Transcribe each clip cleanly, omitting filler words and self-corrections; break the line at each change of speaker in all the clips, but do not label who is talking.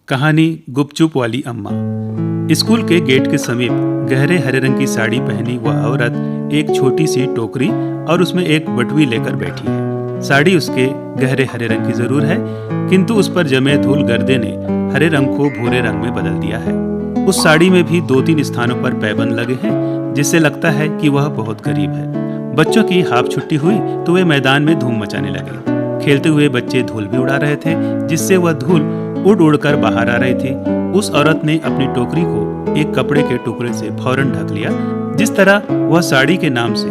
कहानी गुपचुप वाली अम्मा। स्कूल के गेट के समीप गहरे हरे रंग की साड़ी पहनी वह औरत एक छोटी सी टोकरी और उसमें एक बटुई लेकर बैठी है। साड़ी उसके गहरे हरे रंग की जरूर है, किंतु उस पर जमे धूल गर्दे ने हरे रंग को भूरे रंग में बदल दिया है। उस साड़ी में भी 2-3 स्थानों पर पैबंद लगे हैं, जिससे लगता है कि वह बहुत गरीब है। बच्चों की हाफ छुट्टी हुई तो वे मैदान में धूम मचाने लगे। खेलते हुए बच्चे धूल भी उड़ा रहे थे, जिससे वह धूल उड़ उड़कर बाहर आ रही थी। उस औरत ने अपनी टोकरी को एक कपड़े के टुकड़े से फौरन ढक लिया, जिस तरह वह साड़ी के नाम से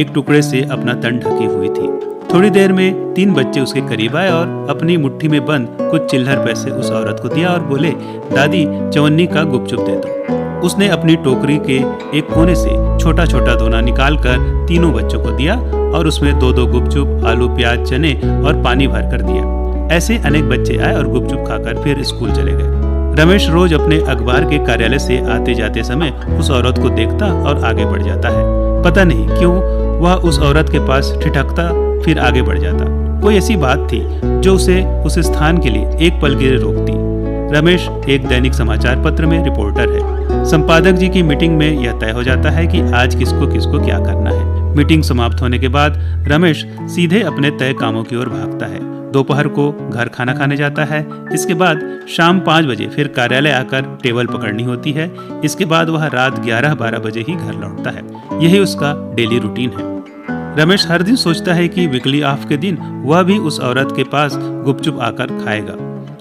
एक टुकड़े से अपना तन ढकी हुई थी। थोड़ी देर में 3 बच्चे उसके करीब आए और अपनी मुट्ठी में बंद कुछ चिल्लर पैसे उस औरत को दिया और बोले, दादी चवन्नी का गुपचुप दे दो। उसने अपनी टोकरी के एक कोने से छोटा छोटा दोना निकालकर तीनों बच्चों को दिया और उसमें 2-2 गुपचुप, आलू, प्याज, चने और पानी भर कर दिया। ऐसे अनेक बच्चे आए और गुपचुप खाकर फिर स्कूल चले गए। रमेश रोज अपने अखबार के कार्यालय से आते जाते समय उस औरत को देखता और आगे बढ़ जाता है। पता नहीं क्यों वह उस औरत के पास ठिठकता फिर आगे बढ़ जाता। कोई ऐसी बात थी जो उसे उस स्थान के लिए एक पल के लिए रोकती। रमेश एक दैनिक समाचार पत्र में रिपोर्टर है। संपादक जी की मीटिंग में यह तय हो जाता है कि आज किसको किसको क्या करना है। मीटिंग समाप्त होने के बाद रमेश सीधे अपने तय कामों की ओर भागता है। दोपहर को घर खाना खाने जाता है। इसके बाद शाम 5 बजे फिर कार्यालय आकर टेबल पकड़नी होती है। इसके बाद वह रात 11-12 बजे ही घर लौटता है। यही उसका डेली रूटीन है। रमेश हर दिन सोचता है कि वीकली ऑफ के दिन वह भी उस औरत के पास गुपचुप आकर खाएगा,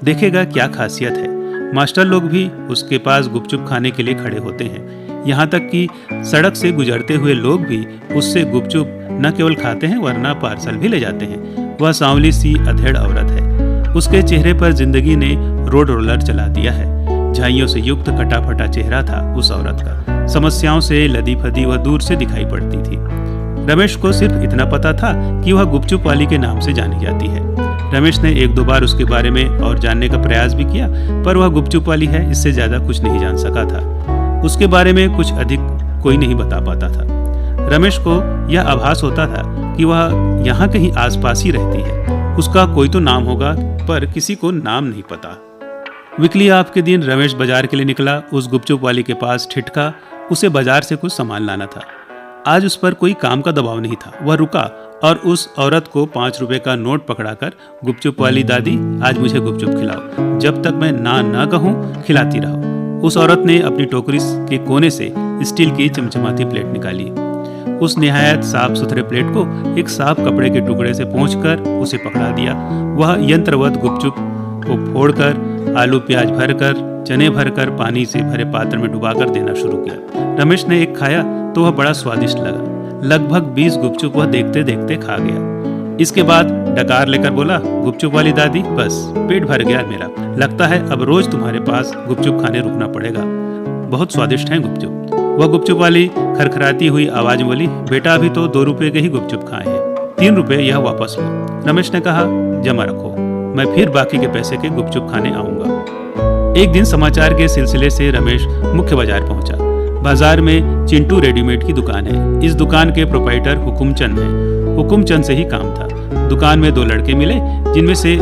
देखेगा क्या खासियत है। मास्टर लोग भी उसके पास गुपचुप खाने के लिए खड़े होते हैं। यहाँ तक कि सड़क से गुजरते हुए लोग भी उससे गुपचुप न केवल खाते हैं वरना पार्सल भी ले जाते हैं। वह सांवली सी अधेड़ औरत है। उसके चेहरे पर जिंदगी ने रोड रोलर चला दिया है। झाइयों से युक्त कटा फटा चेहरा था उस औरत का। समस्याओं से लदी फदी वह दूर से दिखाई पड़ती थी। रमेश को सिर्फ इतना पता था कि वह गुपचुप वाली के नाम से जानी जाती है। रमेश ने 1-2 बार उसके बारे में और जानने का प्रयास भी किया, पर वह गुपचुप वाली है इससे ज्यादा कुछ नहीं जान सका था। उसके बारे में कुछ अधिक कोई नहीं बता पाता था। रमेश को यह आभास होता था कि वह यहाँ कहीं आसपास ही रहती है। उसका कोई तो नाम होगा, पर किसी को नाम नहीं पता। वीकली ऑफ के दिन रमेश बाजार के लिए निकला। उस गुपचुप वाली के पास ठिठका। उसे बाजार से कुछ सामान लाना था। आज उस पर कोई काम का दबाव नहीं था। वह रुका और उस औरत को 5 रुपए का नोट पकड़ाकर, गुपचुप वाली दादी आज मुझे गुपचुप खिलाओ, जब तक मैं ना कहूँ खिलाती रहो। उस औरत ने अपनी टोकरी के कोने से स्टील की चमचमाती प्लेट निकाली। उस निहायत साफ सुथरे प्लेट को एक साफ कपड़े के टुकड़े से पोंछकर उसे पकड़ा दिया। वह यंत्रवत गुपचुप को फोड़कर, आलू प्याज भरकर, चने भरकर पानी से भरे पात्र में डुबाकर देना शुरू किया। रमेश ने एक खाया तो वह बड़ा स्वादिष्ट लगा। लगभग 20 गुपचुप वह देखते देखते खा गया। इसके बाद डकार लेकर बोला, गुपचुप वाली दादी बस पेट भर गया मेरा। लगता है अब रोज तुम्हारे पास गुपचुप खाने रुकना पड़ेगा। बहुत स्वादिष्ट है गुपचुप। वह गुपचुप वाली खरखराती हुई आवाज में बोली, बेटा अभी तो 2 रुपए के ही गुपचुप खाए हैं, 3 रुपए यह वापस लो। रमेश ने कहा, जमा रखो, मैं फिर बाकी के पैसे के गुपचुप खाने आऊंगा। एक दिन समाचार के सिलसिले से रमेश मुख्य बाजार पहुंचा। बाजार में चिंटू रेडीमेड की दुकान है। इस दुकान के प्रोप्राइटर हुकुमचंद है। हुकुमचंद से ही काम था। दुकान में 2 लड़के मिले, जिनमें से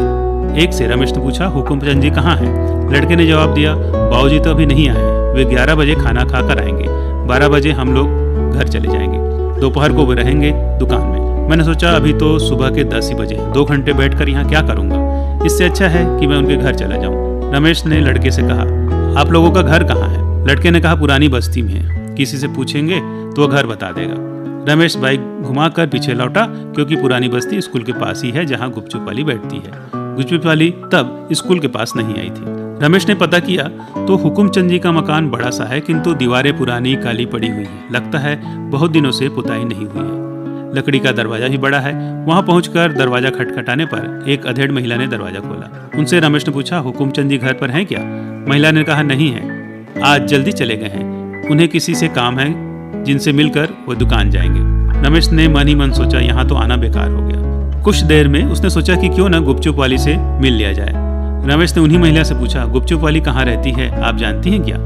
एक से रमेश ने पूछा, हुकुमचंद जी कहाँ हैं? लड़के ने जवाब दिया, बाबूजी तो अभी नहीं आए हैं, वे 11 बजे खाना खाकर आएंगे, 12 बजे हम लोग घर चले जाएंगे, दोपहर को वे रहेंगे दुकान में। मैंने सोचा अभी तो सुबह के 10 ही बजे, 2 घंटे बैठकर यहाँ क्या करूँगा, इससे अच्छा है कि मैं उनके घर चला जाऊँ। रमेश ने लड़के से कहा, आप लोगों का घर कहाँ है? लड़के ने कहा, पुरानी बस्ती में है, किसी से पूछेंगे तो वह घर बता देगा। रमेश बाइक घुमाकर पीछे लौटा, क्योंकि पुरानी बस्ती स्कूल के पास ही है जहाँ गुपचुप वाली बैठती है। गुपचुप वाली तब स्कूल के पास नहीं आई थी। रमेश ने पता किया तो हुकुमचंद जी का मकान बड़ा सा है, किंतु दीवारें पुरानी काली पड़ी हुई हैं। लगता है बहुत दिनों से पुताई नहीं हुई है। लकड़ी का दरवाजा भी बड़ा है। वहां पहुंचकर दरवाजा खटखटाने पर एक अधेड़ महिला ने दरवाजा खोला। उनसे रमेश ने पूछा, हुकुमचंद जी घर पर हैं क्या? महिला ने कहा, नहीं है, आज जल्दी चले गए हैं, उन्हें किसी से काम है जिनसे मिलकर वो दुकान जाएंगे। रमेश ने मन ही मन सोचा, यहाँ तो आना बेकार हो गया। कुछ देर में उसने सोचा कि क्यों ना गुपचुप वाली से मिल लिया जाए। रमेश ने उन्हीं महिला से पूछा, गुपचुप वाली कहाँ रहती है, आप जानती हैं क्या?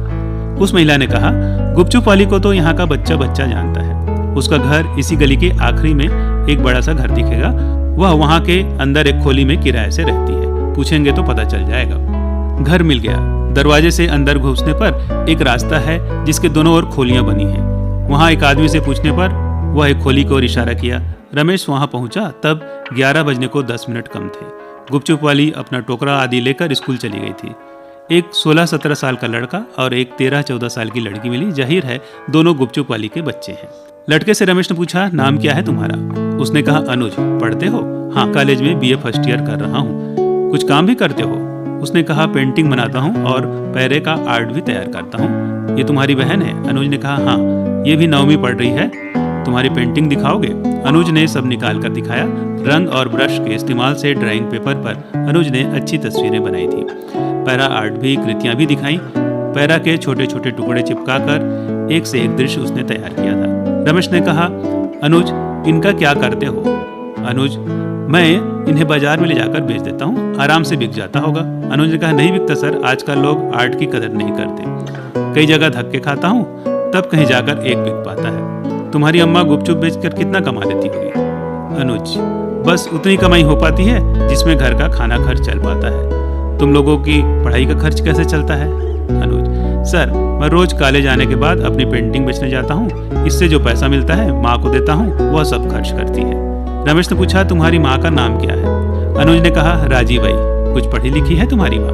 उस महिला ने कहा, गुपचुप वाली को तो यहाँ का बच्चा बच्चा जानता है। उसका घर इसी गली के आखिरी में एक बड़ा सा घर दिखेगा। वह वहाँ के अंदर एक खोली में किराए से रहती है, पूछेंगे तो पता चल जाएगा। घर मिल गया। दरवाजे से अंदर घुसने पर एक रास्ता है जिसके दोनों ओर खोलियां बनी हैं। वहां एक आदमी से पूछने पर वह एक खोली की ओर इशारा किया। रमेश वहां पहुंचा तब 11 बजने को 10 मिनट कम थे। गुपचुप वाली अपना टोकरा आदि लेकर स्कूल चली गई थी। एक 16-17 साल का लड़का और एक 13-14 साल की लड़की मिली। जाहिर है दोनों गुपचुप वाली के बच्चे हैं। लड़के से रमेश ने पूछा, नाम क्या है तुम्हारा? उसने कहा, अनुज। पढ़ते हो? हाँ, कॉलेज में BA फर्स्ट ईयर कर रहा हूँ। कुछ काम भी करते हो? उसने कहा, पेंटिंग बनाता हूँ और पैरे का आर्ट भी तैयार करता हूँ। ये तुम्हारी बहन है? अनुज ने कहा, हाँ, ये भी 9वीं पढ़ रही है। तुम्हारी पेंटिंग दिखाओगे? अनुज ने सब निकाल कर दिखाया। रंग और ब्रश के इस्तेमाल से ड्राइंग पेपर पर अनुज ने अच्छी तस्वीरें बनाई थी। पैरा आर्ट भी कृतियां भी दिखाई। पैरा के छोटे छोटे टुकड़े चिपकाकर एक से एक दृश्य उसने तैयार किया था। रमेश ने कहा, अनुज, इनका क्या करते हो? अनुज, मैं इन्हें बाजार में ले जाकर बेच देता हूँ, आराम से बिक जाता होगा। अनुज ने कहा, नहीं बिकता सर, आजकल लोग आर्ट की कदर नहीं करते। कई जगह धक्के खाता हूँ, तब कहीं जाकर एक बिक पाता है। तुम्हारी अम्मा गुपचुप बेचकर कितना कमा लेती होगी? अनुज, बस उतनी कमाई हो पाती है जिसमें घर का खाना खर्च चल पाता है। तुम लोगों की पढ़ाई का खर्च कैसे चलता है? अनुज, सर, मैं रोज कॉलेज आने के बाद अपनी पेंटिंग बेचने जाता हूँ। इससे जो पैसा मिलता है माँ को देता हूँ, वह सब खर्च करती है। रमेश ने पूछा, तुम्हारी माँ का नाम क्या है? अनुज ने कहा, राजी बाई। कुछ पढ़ी लिखी है तुम्हारी माँ?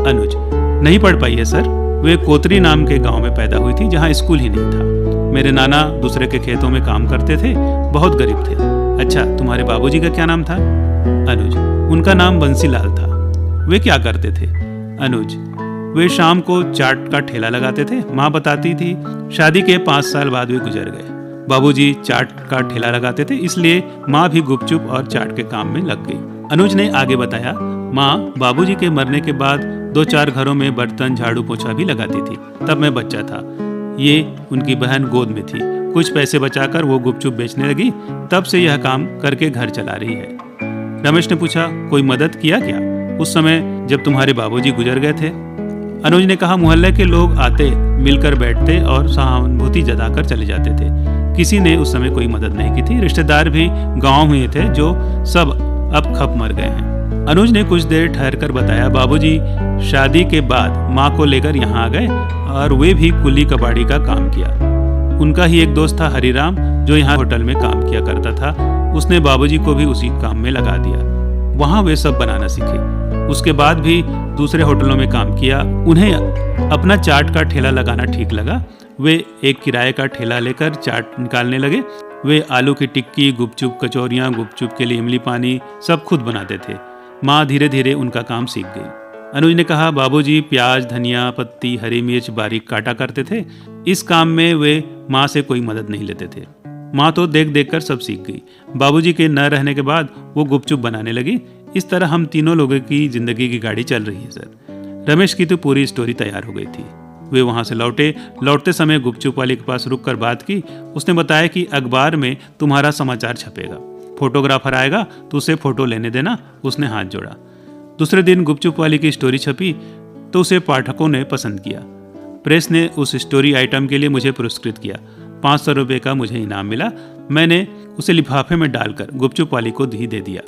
अनुज, नहीं पढ़ पाई है सर। वे कोतरी नाम के गांव में पैदा हुई थी जहाँ स्कूल ही नहीं था। मेरे नाना दूसरे के खेतों में काम करते थे, बहुत गरीब थे। अच्छा, तुम्हारे बाबूजी का क्या नाम था? अनुज, उनका नाम बंसीलाल था। वे क्या करते थे? अनुज, वे शाम को चाट का ठेला लगाते थे। माँ बताती थी शादी के 5 साल बाद वे गुजर गए। बाबूजी चाट का ठेला लगाते थे, इसलिए माँ भी गुपचुप और चाट के काम में लग गई। अनुज ने आगे बताया, माँ बाबूजी के मरने के बाद 2-4 घरों में बर्तन झाड़ू पोछा भी लगाती थी। तब मैं बच्चा था। ये उनकी बहन गोद में थी। कुछ पैसे बचाकर वो गुपचुप बेचने लगी। तब से यह काम करके घर चला रही है। रमेश ने पूछा, कोई मदद किया क्या उस समय जब तुम्हारे बाबूजी गुजर गए थे? अनुज ने कहा, मोहल्ले के लोग आते, मिलकर बैठते और सहानुभूति जताकर चले जाते थे। किसी ने उस समय कोई मदद नहीं की थी। रिश्तेदार भी गांव में थे जो सब अब खप मर गए हैं। अनुज ने कुछ देर ठहर कर बताया, बाबूजी शादी के बाद माँ को लेकर यहाँ आ गए और वे भी कुली कबाड़ी का काम किया। उनका ही एक दोस्त था हरिराम, जो यहाँ होटल में काम किया करता था। उसने बाबूजी को भी उसी काम में लगा दिया। वहाँ वे सब बनाना सीखे। उसके बाद भी दूसरे होटलों में काम किया। उन्हें अपना चाट का ठेला लगाना ठीक लगा। वे एक किराए का ठेला लेकर चाट निकालने लगे। वे आलू की टिक्की, गुपचुप, कचौरियाँ, गुपचुप के लिए इमली पानी सब खुद बनाते थे। माँ धीरे धीरे उनका काम सीख गई। अनुज ने कहा, बाबूजी प्याज, धनिया पत्ती, हरी मिर्च बारीक काटा करते थे। इस काम में वे माँ से कोई मदद नहीं लेते थे। माँ तो देख देख कर सब सीख गई। बाबूजी के न रहने के बाद वो गुपचुप बनाने लगी। इस तरह हम तीनों लोगों की जिंदगी की गाड़ी चल रही है सर। रमेश की तो पूरी स्टोरी तैयार हो गई थी। वे वहां से लौटते समय गुपचुप वाले के पास रुक कर बात की। उसने बताया कि अखबार में तुम्हारा समाचार छपेगा, फोटोग्राफर आएगा तो उसे फोटो लेने देना। उसने हाथ जोड़ा। दूसरे दिन गुपचुप वाली की स्टोरी छपी तो उसे पाठकों ने पसंद किया। प्रेस ने उस स्टोरी आइटम के लिए मुझे पुरस्कृत किया। 500 रुपये का मुझे इनाम मिला। मैंने उसे लिफाफे में डालकर गुपचुप वाली को दे दिया।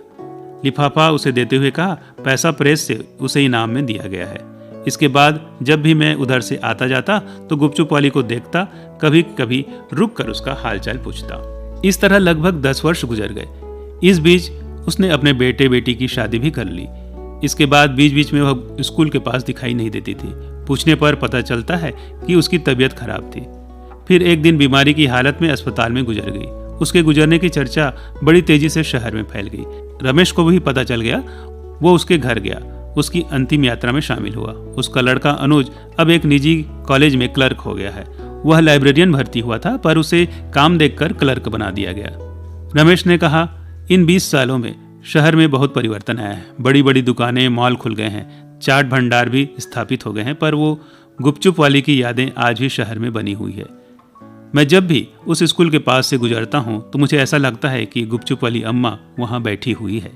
लिफाफा उसे देते हुए कहा, पैसा प्रेस से उसे इनाम में दिया गया है। इसके बाद जब भी मैं उधर से आता जाता तो गुपचुप वाली को देखता, कभी कभी रुक कर उसका हालचाल पूछता। इस तरह लगभग 10 वर्ष गुजर गए। इस बीच उसने अपने बेटे बेटी की शादी भी कर ली। इसके बाद बीच बीच में वह स्कूल के पास दिखाई नहीं देती थी। पूछने पर पता चलता है कि उसकी तबीयत खराब थी। फिर एक दिन बीमारी की हालत में अस्पताल में गुजर गई। उसके गुजरने की चर्चा बड़ी तेजी से शहर में फैल गई। रमेश को भी पता चल गया। वो उसके घर गया, उसकी अंतिम यात्रा में शामिल हुआ। उसका लड़का अनुज अब एक निजी कॉलेज में क्लर्क हो गया है। वह लाइब्रेरियन भर्ती हुआ था, पर उसे काम देखकर क्लर्क बना दिया गया। रमेश ने कहा, इन 20 सालों में शहर में बहुत परिवर्तन आया है। बड़ी बड़ी दुकानें, मॉल खुल गए हैं, चाट भंडार भी स्थापित हो गए हैं, पर वो गुपचुप वाली की यादें आज भी शहर में बनी हुई है। मैं जब भी उस स्कूल के पास से गुजरता हूँ तो मुझे ऐसा लगता है कि गुपचुप वाली अम्मा वहाँ बैठी हुई है।